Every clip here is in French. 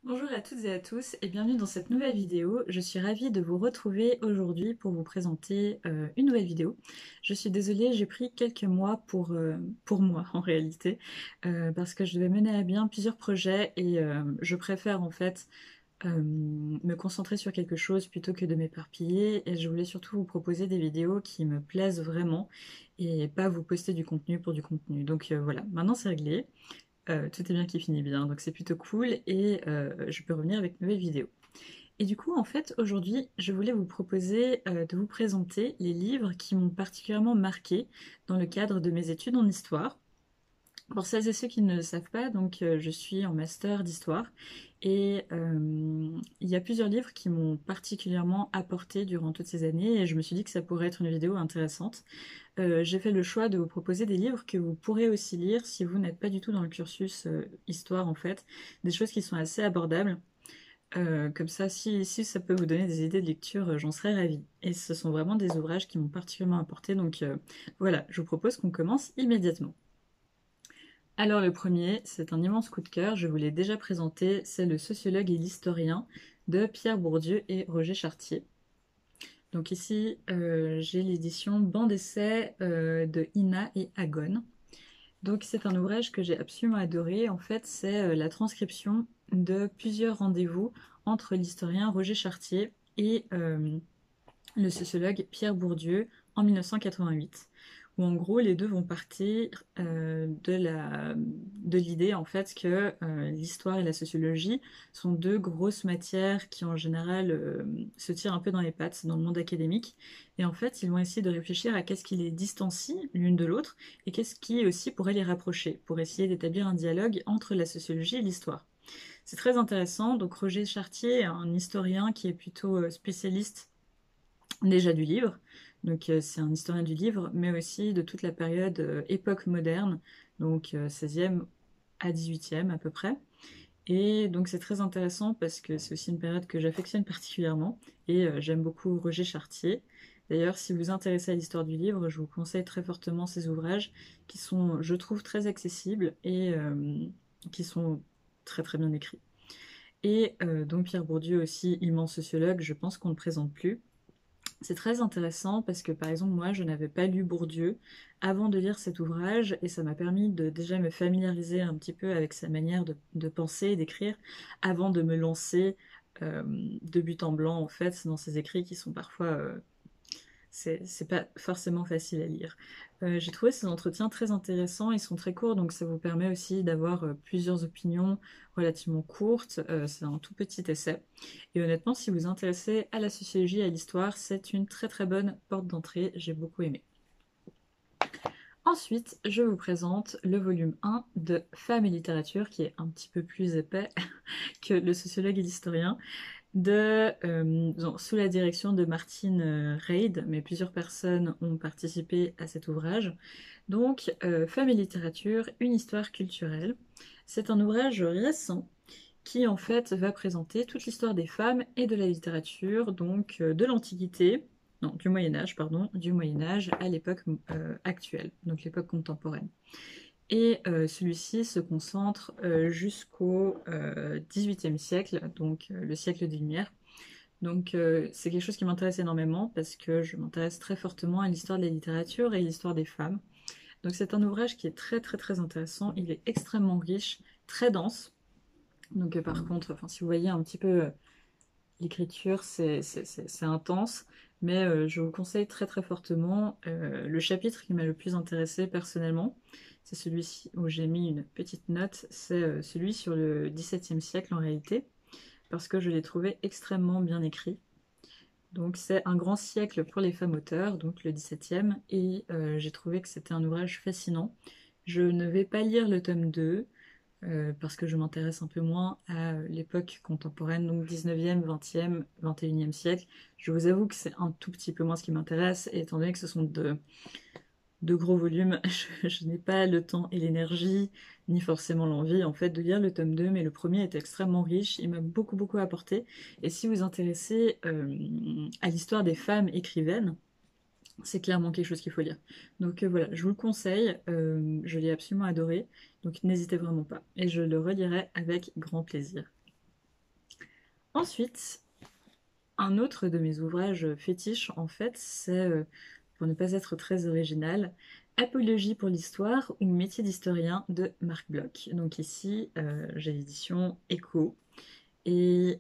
Bonjour à toutes et à tous et bienvenue dans cette nouvelle vidéo. Je suis ravie de vous retrouver aujourd'hui pour vous présenter une nouvelle vidéo. Je suis désolée, j'ai pris quelques mois pour moi en réalité, parce que je devais mener à bien plusieurs projets et je préfère en fait me concentrer sur quelque chose plutôt que de m'éparpiller, et je voulais surtout vous proposer des vidéos qui me plaisent vraiment et pas vous poster du contenu pour du contenu. Donc voilà, maintenant c'est réglé. Tout est bien qui finit bien, donc c'est plutôt cool et je peux revenir avec une nouvelle vidéo. Et du coup, en fait, aujourd'hui, je voulais vous proposer de vous présenter les livres qui m'ont particulièrement marqué dans le cadre de mes études en histoire. Pour celles et ceux qui ne le savent pas, donc je suis en master d'histoire et il y a plusieurs livres qui m'ont particulièrement apporté durant toutes ces années et je me suis dit que ça pourrait être une vidéo intéressante. J'ai fait le choix de vous proposer des livres que vous pourrez aussi lire si vous n'êtes pas du tout dans le cursus histoire en fait, des choses qui sont assez abordables. Comme ça, si ça peut vous donner des idées de lecture, j'en serais ravie. Et ce sont vraiment des ouvrages qui m'ont particulièrement apporté, donc voilà, je vous propose qu'on commence immédiatement. Alors le premier, c'est un immense coup de cœur, je vous l'ai déjà présenté, c'est Le sociologue et l'historien de Pierre Bourdieu et Roger Chartier. Donc ici, j'ai l'édition Banc d'essai de Ina et Agone. Donc c'est un ouvrage que j'ai absolument adoré. En fait, c'est la transcription de plusieurs rendez-vous entre l'historien Roger Chartier et le sociologue Pierre Bourdieu en 1988, où en gros les deux vont partir de l'idée en fait que l'histoire et la sociologie sont deux grosses matières qui en général se tirent un peu dans les pattes dans le monde académique, et en fait ils vont essayer de réfléchir à qu'est-ce qui les distancie l'une de l'autre et qu'est-ce qui aussi pourrait les rapprocher, pour essayer d'établir un dialogue entre la sociologie et l'histoire. C'est très intéressant. Donc Roger Chartier, un historien qui est plutôt spécialiste déjà du livre. Donc c'est un historien du livre, mais aussi de toute la période époque moderne, donc 16e à 18e à peu près. Et donc c'est très intéressant parce que c'est aussi une période que j'affectionne particulièrement et j'aime beaucoup Roger Chartier. D'ailleurs, si vous vous intéressez à l'histoire du livre, je vous conseille très fortement ces ouvrages qui sont, je trouve, très accessibles et qui sont très très bien écrits. Et donc Pierre Bourdieu aussi, immense sociologue, je pense qu'on ne le présente plus. C'est très intéressant parce que par exemple moi je n'avais pas lu Bourdieu avant de lire cet ouvrage et ça m'a permis de déjà me familiariser un petit peu avec sa manière de penser et d'écrire avant de me lancer de but en blanc en fait dans ses écrits qui sont parfois c'est pas forcément facile à lire. J'ai trouvé ces entretiens très intéressants, ils sont très courts, donc ça vous permet aussi d'avoir plusieurs opinions relativement courtes. C'est un tout petit essai. Et honnêtement, si vous vous intéressez à la sociologie et à l'histoire, c'est une très très bonne porte d'entrée, j'ai beaucoup aimé. Ensuite, je vous présente le volume 1 de Femmes et littérature, qui est un petit peu plus épais que le sociologue et l'historien sous la direction de Martine Reid, mais plusieurs personnes ont participé à cet ouvrage. Donc, Femmes et littérature, une histoire culturelle. C'est un ouvrage récent qui en fait va présenter toute l'histoire des femmes et de la littérature, donc de l'Antiquité, non, du Moyen-Âge, pardon, du Moyen-Âge à l'époque actuelle, donc l'époque contemporaine. Et celui-ci se concentre jusqu'au XVIIIe siècle, donc le siècle des Lumières. Donc c'est quelque chose qui m'intéresse énormément parce que je m'intéresse très fortement à l'histoire de la littérature et l'histoire des femmes. Donc c'est un ouvrage qui est très très très intéressant, il est extrêmement riche, très dense. Donc par contre, enfin, si vous voyez un petit peu l'écriture, c'est intense, mais je vous conseille très très fortement. Le chapitre qui m'a le plus intéressé personnellement, c'est celui-ci où j'ai mis une petite note, c'est celui sur le XVIIe siècle en réalité, parce que je l'ai trouvé extrêmement bien écrit. Donc c'est un grand siècle pour les femmes auteurs, donc le XVIIe, et j'ai trouvé que c'était un ouvrage fascinant. Je ne vais pas lire le tome 2, parce que je m'intéresse un peu moins à l'époque contemporaine, donc 19e, 20e, 21e siècle. Je vous avoue que c'est un tout petit peu moins ce qui m'intéresse, et étant donné que ce sont de gros volumes, je n'ai pas le temps et l'énergie, ni forcément l'envie en fait de lire le tome 2, mais le premier est extrêmement riche, il m'a beaucoup beaucoup apporté. Et si vous vous intéressez à l'histoire des femmes écrivaines, c'est clairement quelque chose qu'il faut lire. Donc voilà, je vous le conseille, je l'ai absolument adoré, donc n'hésitez vraiment pas. Et je le relirai avec grand plaisir. Ensuite, un autre de mes ouvrages fétiches, en fait, c'est, pour ne pas être très original, Apologie pour l'histoire ou métier d'historien de Marc Bloch. Donc ici, j'ai l'édition Echo. Et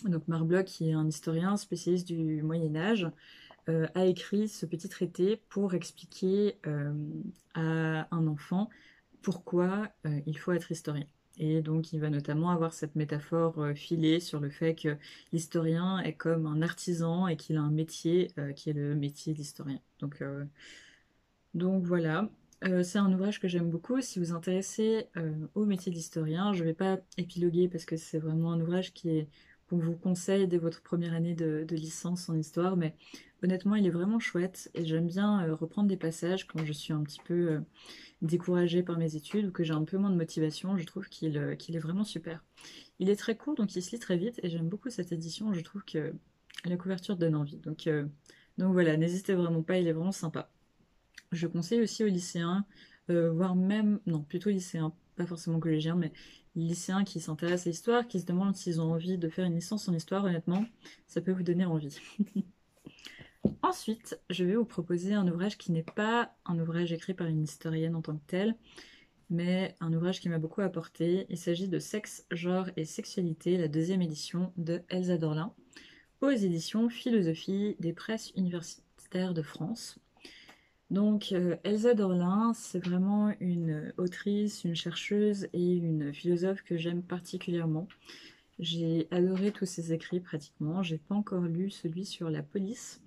donc Marc Bloch, qui est un historien spécialiste du Moyen-Âge, a écrit ce petit traité pour expliquer à un enfant pourquoi il faut être historien. Et donc il va notamment avoir cette métaphore filée sur le fait que l'historien est comme un artisan et qu'il a un métier qui est le métier d'historien. Donc voilà, c'est un ouvrage que j'aime beaucoup. Si vous vous intéressez au métier d'historien, je ne vais pas épiloguer parce que c'est vraiment un ouvrage qu'on vous conseille dès votre première année de licence en histoire, mais honnêtement, il est vraiment chouette et j'aime bien reprendre des passages quand je suis un petit peu découragée par mes études ou que j'ai un peu moins de motivation. Je trouve qu'il est vraiment super. Il est très court, donc il se lit très vite et j'aime beaucoup cette édition. Je trouve que la couverture donne envie. Donc voilà, n'hésitez vraiment pas, il est vraiment sympa. Je conseille aussi aux lycéens, voire même, non, plutôt lycéens, pas forcément collégiens, mais lycéens qui s'intéressent à l'histoire, qui se demandent s'ils ont envie de faire une licence en histoire, honnêtement, ça peut vous donner envie. Ensuite, je vais vous proposer un ouvrage qui n'est pas un ouvrage écrit par une historienne en tant que tel, mais un ouvrage qui m'a beaucoup apporté. Il s'agit de Sexe, genre et sexualité, la deuxième édition de Elsa Dorlin, aux éditions Philosophie des presses universitaires de France. Donc Elsa Dorlin, c'est vraiment une autrice, une chercheuse et une philosophe que j'aime particulièrement. J'ai adoré tous ses écrits pratiquement. J'ai pas encore lu celui sur la police,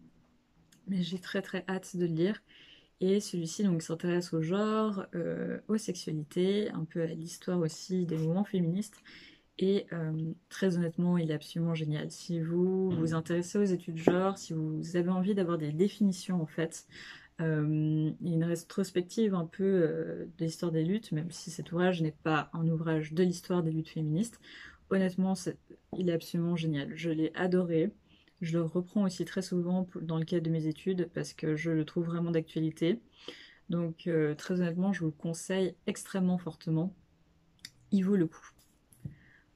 mais j'ai très très hâte de le lire. Et celui-ci donc s'intéresse au genre, aux sexualités, un peu à l'histoire aussi des mouvements féministes. Et très honnêtement, il est absolument génial. Si vous vous intéressez aux études de genre, si vous avez envie d'avoir des définitions en fait, il y a une rétrospective un peu de l'histoire des luttes, même si cet ouvrage n'est pas un ouvrage de l'histoire des luttes féministes. Honnêtement, il est absolument génial. Je l'ai adoré. Je le reprends aussi très souvent dans le cadre de mes études parce que je le trouve vraiment d'actualité. Donc très honnêtement, je vous le conseille extrêmement fortement. Il vaut le coup.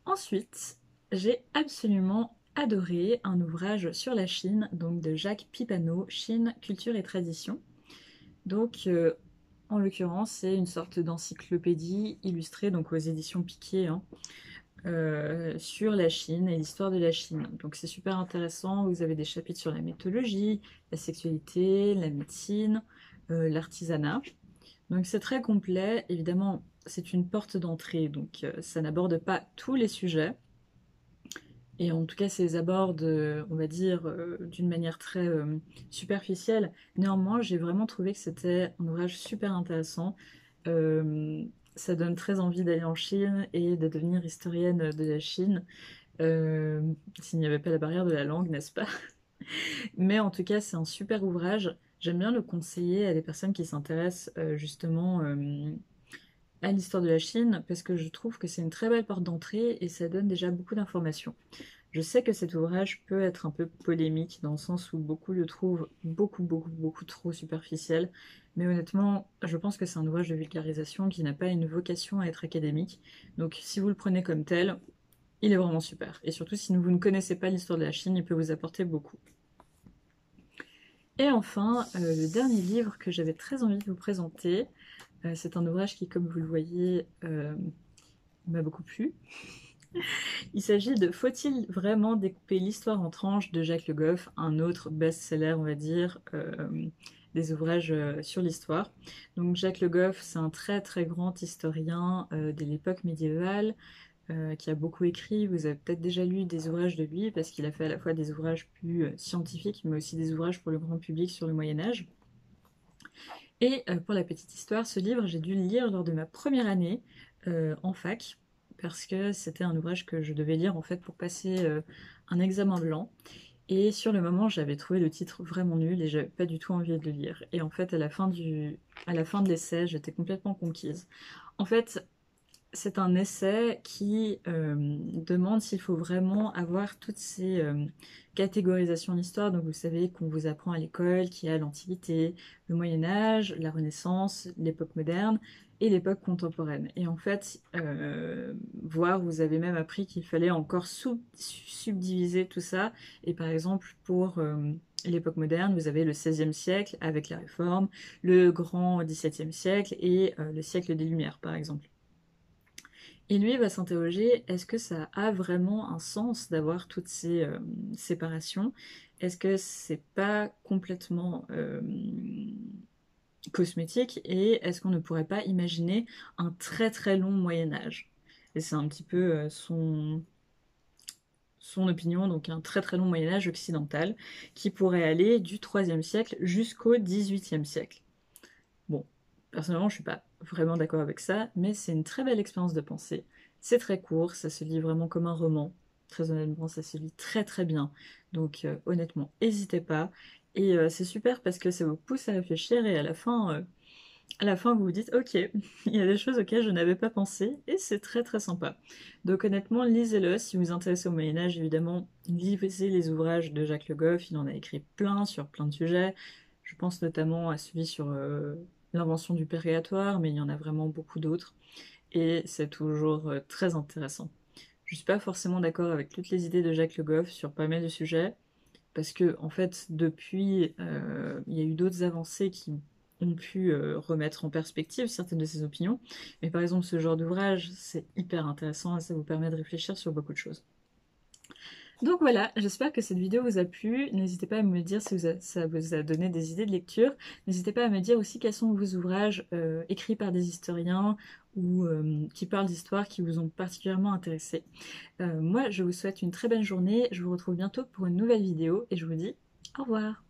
Ensuite, j'ai absolument adoré un ouvrage sur la Chine, donc de Jacques Pipano, Chine, culture et tradition. Donc, en l'occurrence, c'est une sorte d'encyclopédie illustrée donc aux éditions Piquet hein, sur la Chine et l'histoire de la Chine. Donc c'est super intéressant, vous avez des chapitres sur la mythologie, la sexualité, la médecine, l'artisanat. Donc c'est très complet, évidemment c'est une porte d'entrée, donc ça n'aborde pas tous les sujets. Et en tout cas, ça les aborde, on va dire, d'une manière très superficielle. Néanmoins, j'ai vraiment trouvé que c'était un ouvrage super intéressant. Euh, Ça donne très envie d'aller en Chine et de devenir historienne de la Chine, euh, s'il n'y avait pas la barrière de la langue, n'est-ce pas? Mais en tout cas, c'est un super ouvrage. J'aime bien le conseiller à des personnes qui s'intéressent justement à l'histoire de la Chine parce que je trouve que c'est une très belle porte d'entrée et ça donne déjà beaucoup d'informations. Je sais que cet ouvrage peut être un peu polémique dans le sens où beaucoup le trouvent beaucoup trop superficiel, mais honnêtement, je pense que c'est un ouvrage de vulgarisation qui n'a pas une vocation à être académique. Donc si vous le prenez comme tel, il est vraiment super. Et surtout, si vous ne connaissez pas l'histoire de la Chine, il peut vous apporter beaucoup. Et enfin, le dernier livre que j'avais très envie de vous présenter, c'est un ouvrage qui, comme vous le voyez, m'a beaucoup plu. Il s'agit de Faut-il vraiment découper l'histoire en tranches de Jacques Le Goff, un autre best-seller, on va dire, des ouvrages sur l'histoire. Donc Jacques Le Goff, c'est un très très grand historien de l'époque médiévale qui a beaucoup écrit. Vous avez peut-être déjà lu des ouvrages de lui parce qu'il a fait à la fois des ouvrages plus scientifiques, mais aussi des ouvrages pour le grand public sur le Moyen-Âge. Et pour la petite histoire, ce livre, j'ai dû le lire lors de ma première année en fac, parce que c'était un ouvrage que je devais lire en fait pour passer un examen blanc. Et sur le moment, j'avais trouvé le titre vraiment nul et j'avais pas du tout envie de le lire. Et en fait, à la fin de l'essai, j'étais complètement conquise. En fait, c'est un essai qui demande s'il faut vraiment avoir toutes ces catégorisations d'histoire. Donc vous savez qu'on vous apprend à l'école qu'il y a l'Antiquité, le Moyen-Âge, la Renaissance, l'époque moderne. et l'époque contemporaine. Et en fait, voire vous avez même appris qu'il fallait encore subdiviser tout ça. Et par exemple, pour l'époque moderne, vous avez le XVIe siècle avec la Réforme, le grand XVIIe siècle et le siècle des Lumières, par exemple. Et lui va s'interroger, est-ce que ça a vraiment un sens d'avoir toutes ces séparations? Est-ce que c'est pas complètement cosmétique? Et est-ce qu'on ne pourrait pas imaginer un très très long Moyen-Âge? Et c'est un petit peu son opinion, donc un très très long Moyen-Âge occidental, qui pourrait aller du IIIe siècle jusqu'au XVIIIe siècle. Bon, personnellement, je suis pas vraiment d'accord avec ça, mais c'est une très belle expérience de pensée. C'est très court, ça se lit vraiment comme un roman. Très honnêtement, ça se lit très très bien. Donc honnêtement, n'hésitez pas. Et c'est super parce que ça vous pousse à réfléchir et à la fin vous vous dites, ok, il y a des choses auxquelles je n'avais pas pensé et c'est très très sympa. Donc honnêtement, lisez-le. Si vous vous intéressez au Moyen-Âge, évidemment, lisez les ouvrages de Jacques Le Goff. Il en a écrit plein sur plein de sujets. Je pense notamment à celui sur l'invention du purgatoire, mais il y en a vraiment beaucoup d'autres. Et c'est toujours très intéressant. Je ne suis pas forcément d'accord avec toutes les idées de Jacques Le Goff sur pas mal de sujets, parce que en fait, depuis, il y a eu d'autres avancées qui ont pu remettre en perspective certaines de ses opinions. Mais par exemple, ce genre d'ouvrage, c'est hyper intéressant et ça vous permet de réfléchir sur beaucoup de choses. Donc voilà, j'espère que cette vidéo vous a plu. N'hésitez pas à me dire si ça vous a donné des idées de lecture. N'hésitez pas à me dire aussi quels sont vos ouvrages écrits par des historiens ou qui parlent d'histoire qui vous ont particulièrement intéressé. Moi, je vous souhaite une très bonne journée. Je vous retrouve bientôt pour une nouvelle vidéo et je vous dis au revoir.